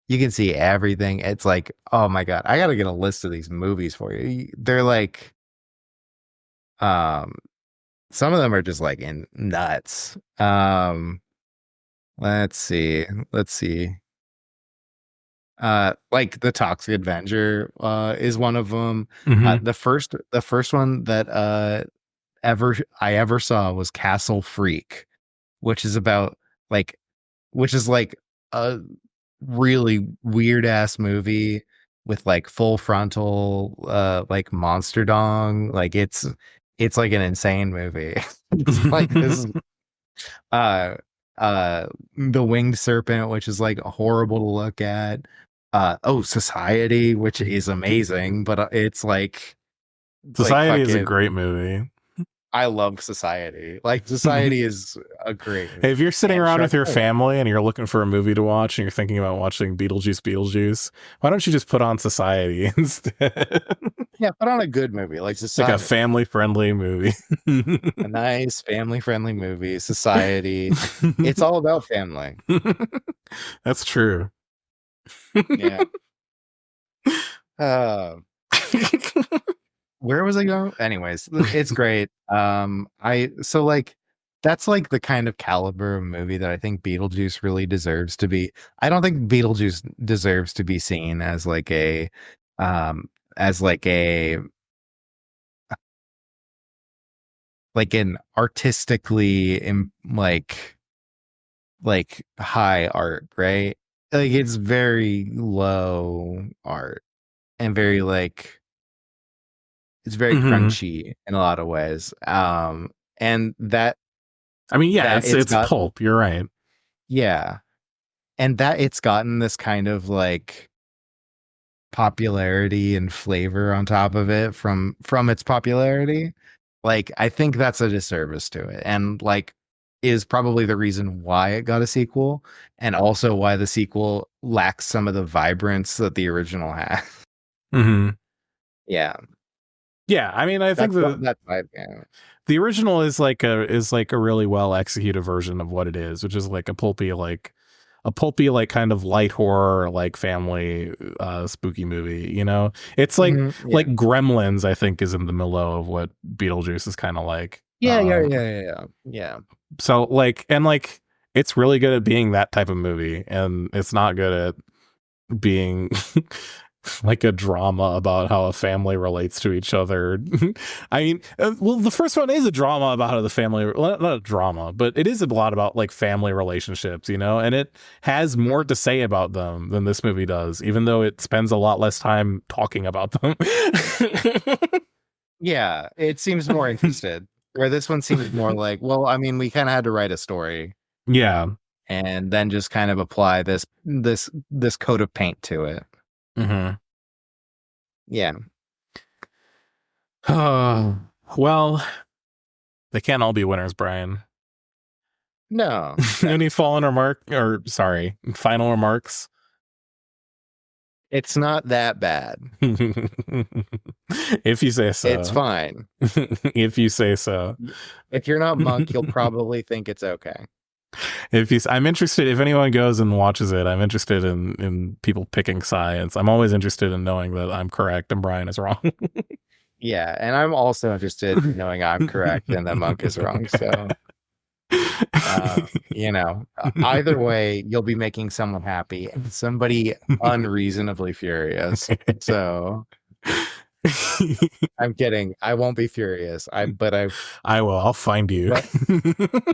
everything. It's like, oh my god, I gotta get a list of these movies for you. They're like, some of them are just like in nuts. Let's see. Like The Toxic Avenger is one of them. The first one that I ever saw was Castle Freak, which is about like a really weird ass movie with like full frontal like monster dong. Like it's like an insane movie. It's like this The Winged Serpent, which is like horrible to look at. Society, which is amazing, but it's like Society is a great movie. I love Society. Like, Society is a great movie. Hey, if you're sitting And around Shrek with your 4. family and you're looking for a movie to watch and you're thinking about watching Beetlejuice, why don't you just put on Society instead? Yeah, put on a good movie like Like Society. a family-friendly movie. A nice family-friendly movie, Society. It's all about family. That's true. Yeah. Where was I going? Anyways, it's great. So like that's like the kind of caliber of movie that I think Beetlejuice really deserves to be. I don't think Beetlejuice deserves to be seen as like a as like a like an artistically like high art, right? Like it's very low art and very like it's very crunchy in a lot of ways. And that I mean, yeah, that it's pulp. You're right. Yeah. And that it's gotten this kind of like popularity and flavor on top of it from its popularity. Like I think that's a disservice to it. And like is probably the reason why it got a sequel and also why the sequel lacks some of the vibrance that the original had. Mm-hmm. Yeah. Yeah, I mean, I think that's my yeah. The original is like a really well executed version of what it is, which is like a pulpy kind of light horror, like family spooky movie, you know? It's like like Gremlins, I think, is in the milieu of what Beetlejuice is kind of like. Yeah. So like it's really good at being that type of movie, and it's not good at being like a drama about how a family relates to each other. I mean, well, the first one is a drama about how the family, not a drama, but it is a lot about like family relationships, you know, and it has more to say about them than this movie does, even though it spends a lot less time talking about them. Yeah, it seems more interested. Where this one seems more like, well, I mean, we kind of had to write a story. Yeah. And then just kind of apply this coat of paint to it. Mm-hmm. Yeah. Well, they can't all be winners, Brian. No. Any final remarks? It's not that bad. If you say so. It's fine. If you say so. If you're not Monk, you'll probably think it's okay. I'm interested, if anyone goes and watches it, I'm interested in people picking sides. I'm always interested in knowing that I'm correct and Brian is wrong. Yeah, and I'm also interested in knowing I'm correct and that Monk is wrong. So, you know, either way, you'll be making someone happy and somebody unreasonably furious. So, I'm kidding. I won't be furious. I will. I'll find you.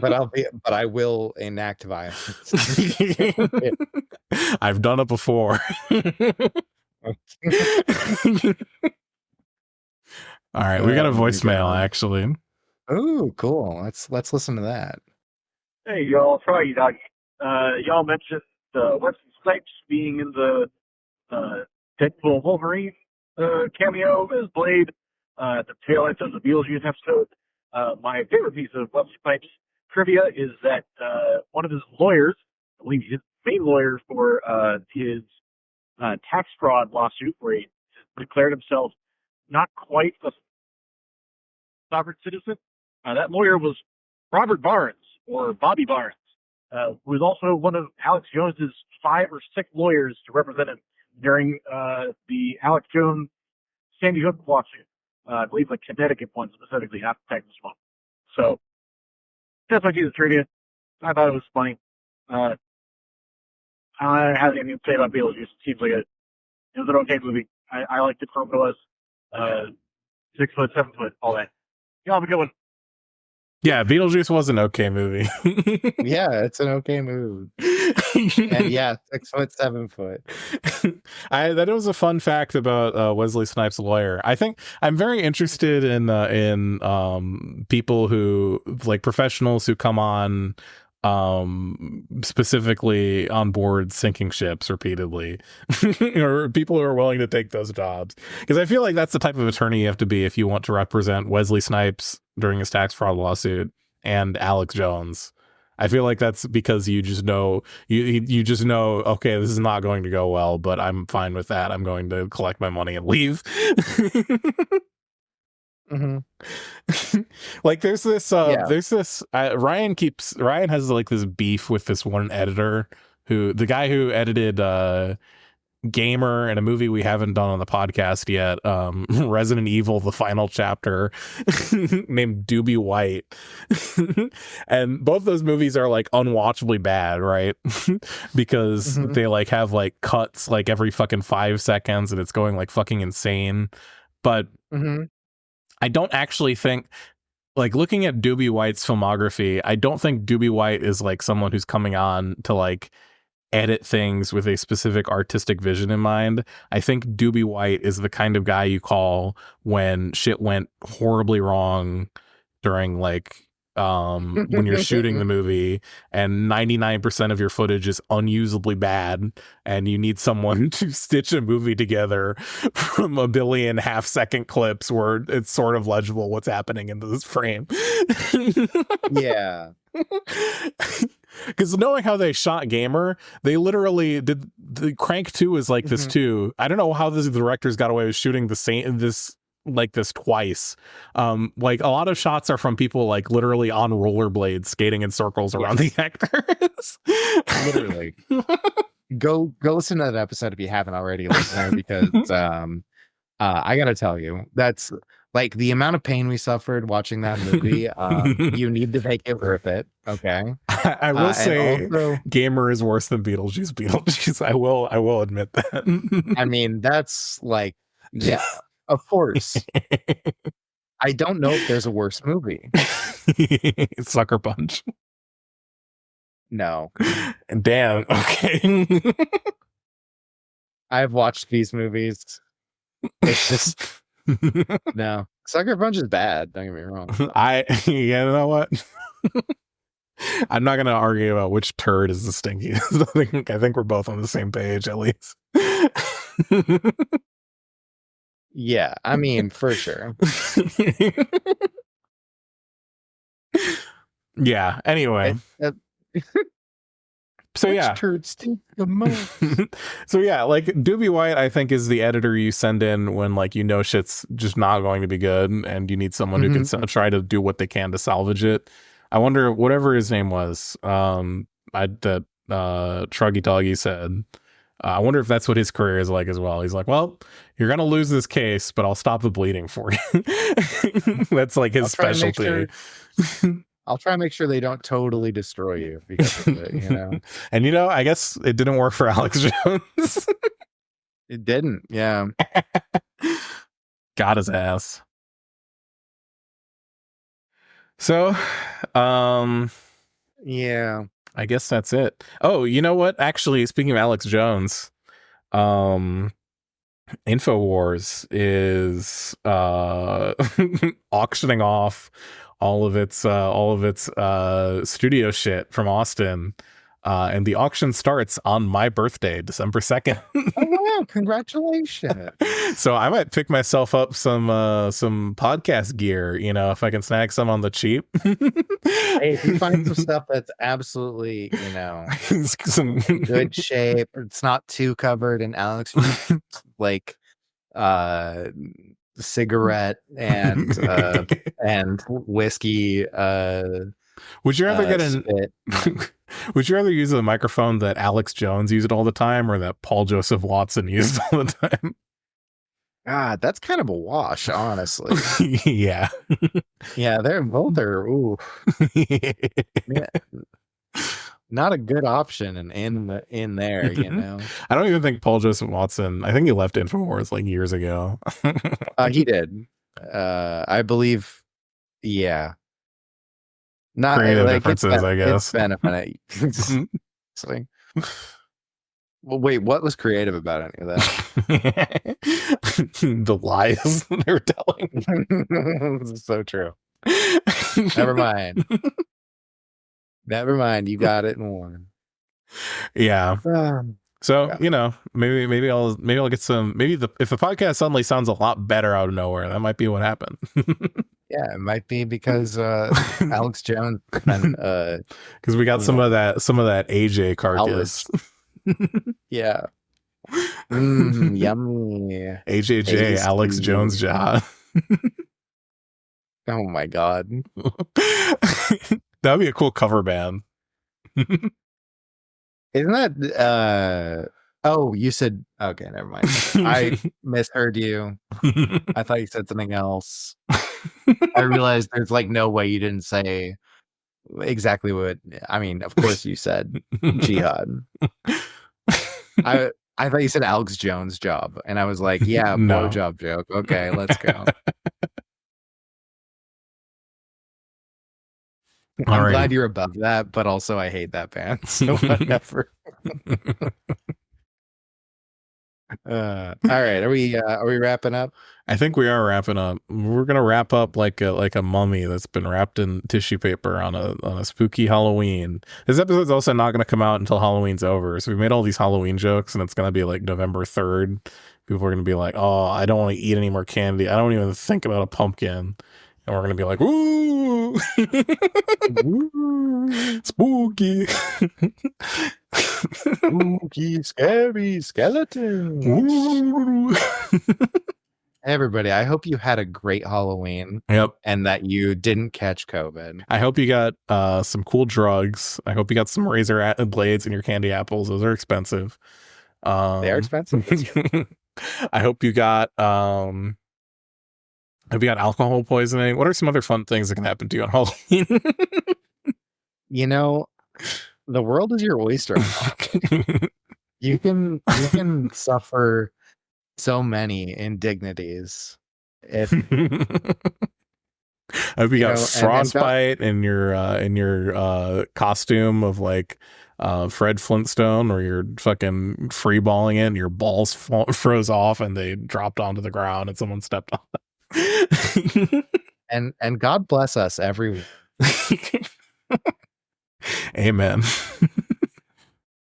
But I will enact violence. I've done it before. All right, we got a voicemail actually. Oh, cool. Let's listen to that. Hey, y'all. Sorry, Doc. Y'all mentioned Wesley Snipes being in the Deadpool Wolverine cameo as Blade at the tail end of the Beetlejuice episode. My favorite piece of Wesley Snipes trivia is that one of his lawyers, I believe his main lawyer for his tax fraud lawsuit, where he declared himself not quite a sovereign citizen, that lawyer was Robert Barnes, or Bobby Barnes, who was also one of Alex Jones's 5 or 6 lawyers to represent him during the Alex Jones Sandy Hook lawsuit. I believe the Connecticut one specifically, not the Texas one. So that's my piece of trivia. I thought it was funny. I don't have anything to say about Beetlejuice. It seems like it was an okay movie. I liked it for what it was. 6 foot, 7 foot, all that. Y'all have a good one. Yeah, Beetlejuice was an okay movie. Yeah, it's an okay movie. And yeah, 6 foot, 7 foot. That was a fun fact about Wesley Snipes' lawyer. I think I'm very interested in people who, like, professionals who come on specifically on board sinking ships repeatedly, or people who are willing to take those jobs. Because I feel like that's the type of attorney you have to be if you want to represent Wesley Snipes during his tax fraud lawsuit and Alex Jones. I feel like that's because you just know you just know, okay, this is not going to go well, but I'm fine with that. I'm going to collect my money and leave. Like there's this Ryan has like this beef with this one editor, the guy who edited Gamer and a movie we haven't done on the podcast yet, Resident Evil the final chapter, named Doobie White. And both those movies are like unwatchably bad, right? Because they like have like cuts like every fucking 5 seconds and it's going like fucking insane. But I don't actually think, like, looking at Doobie White's filmography, I don't think Doobie White is like someone who's coming on to like edit things with a specific artistic vision in mind. I think Doobie White is the kind of guy you call when shit went horribly wrong during like when you're shooting the movie and 99% of your footage is unusably bad and you need someone to stitch a movie together from a billion half-second clips where it's sort of legible what's happening in this frame. Yeah. Because knowing how they shot Gamer, they literally did. The Crank 2 is like this too. I don't know how the directors got away with shooting this twice. Like a lot of shots are from people like literally on rollerblades skating in circles around the actors. Literally. Go listen to that episode if you haven't already, listener, because I gotta tell you, that's like the amount of pain we suffered watching that movie. You need to make it worth it. Okay. I will say also, Gamer is worse than Beetlejuice. I will admit that. I mean, that's like, yeah, of course. I don't know if there's a worse movie. Sucker Punch. No. Damn. Okay. I've watched these movies. It's just no. Sucker Punch is bad. Don't get me wrong. You know what? I'm not gonna argue about which turd is the stinkiest. I think we're both on the same page at least. Yeah, I mean, for sure. Yeah. Anyway. So which yeah, turd stink the most? So yeah, like Doobie White, I think is the editor you send in when like you know shit's just not going to be good, and you need someone who can try to do what they can to salvage it. I wonder whatever his name was. Truggy Doggy said. I wonder if that's what his career is like as well. He's like, well, you're gonna lose this case, but I'll stop the bleeding for you. That's like his specialty. I'll try and make sure they don't totally destroy you because of it, you know. And I guess it didn't work for Alex Jones. It didn't, yeah. Got his ass. So, yeah. I guess that's it. Oh, you know what? Actually, speaking of Alex Jones, InfoWars is auctioning off all of its studio shit from Austin, and the auction starts on my birthday, December 2nd. Oh wow, congratulations. So I might pick myself up some podcast gear, if I can snag some on the cheap. Hey, if you find some stuff that's absolutely, some good shape, it's not too covered in Alex like cigarette and whiskey. Would you rather would you rather use a microphone that Alex Jones used all the time or that Paul Joseph Watson used all the time? God, that's kind of a wash, honestly. Yeah. Yeah, they're both are yeah. Not a good option in there, I don't even think Paul Joseph Watson, I think he left InfoWars like years ago. He did. I believe, yeah. Not creative like differences, I guess. It's like, well, wait, what was creative about any of that? The lies they were telling. This is so true. Never mind. Never mind. You got it in one. Yeah. So, God. you know, maybe I'll get some, if the podcast suddenly sounds a lot better out of nowhere, that might be what happened. Yeah, it might be because Alex Jones and because we got some of that AJ carcass. yeah. Yummy. AJJ, Alex Jones jaw. Oh my god. That'd be a cool cover band. Isn't that oh, you said okay, never mind. I misheard you. I thought you said something else. I realized there's like no way you didn't say exactly what I mean, of course you said jihad. I thought you said Alex Jones job, and I was like, yeah, No. blowjob joke. Okay, let's go. I'm glad you're above that, but also I hate that band. So whatever. All right, are we wrapping up? I think we are wrapping up. We're gonna wrap up like a mummy that's been wrapped in tissue paper on a spooky Halloween. This episode's also not gonna come out until Halloween's over. So we made all these Halloween jokes, and it's gonna be like November 3rd. People are gonna be like, "Oh, I don't want to eat any more candy. I don't even think about a pumpkin." And we're gonna be like, "Woo, spooky, spooky, scary skeletons." Woo. Everybody, I hope you had a great Halloween. Yep. And that you didn't catch COVID. I hope you got some cool drugs. I hope you got some razor blades in your candy apples. Those are expensive. They are expensive. I hope you got alcohol poisoning. What are some other fun things that can happen to you on Halloween? You know, the world is your oyster. You can suffer so many indignities if I hope you got frostbite in your costume of like Fred Flintstone, or you're fucking free balling it and your balls froze off and they dropped onto the ground and someone stepped on them. and God bless us everyone. Amen.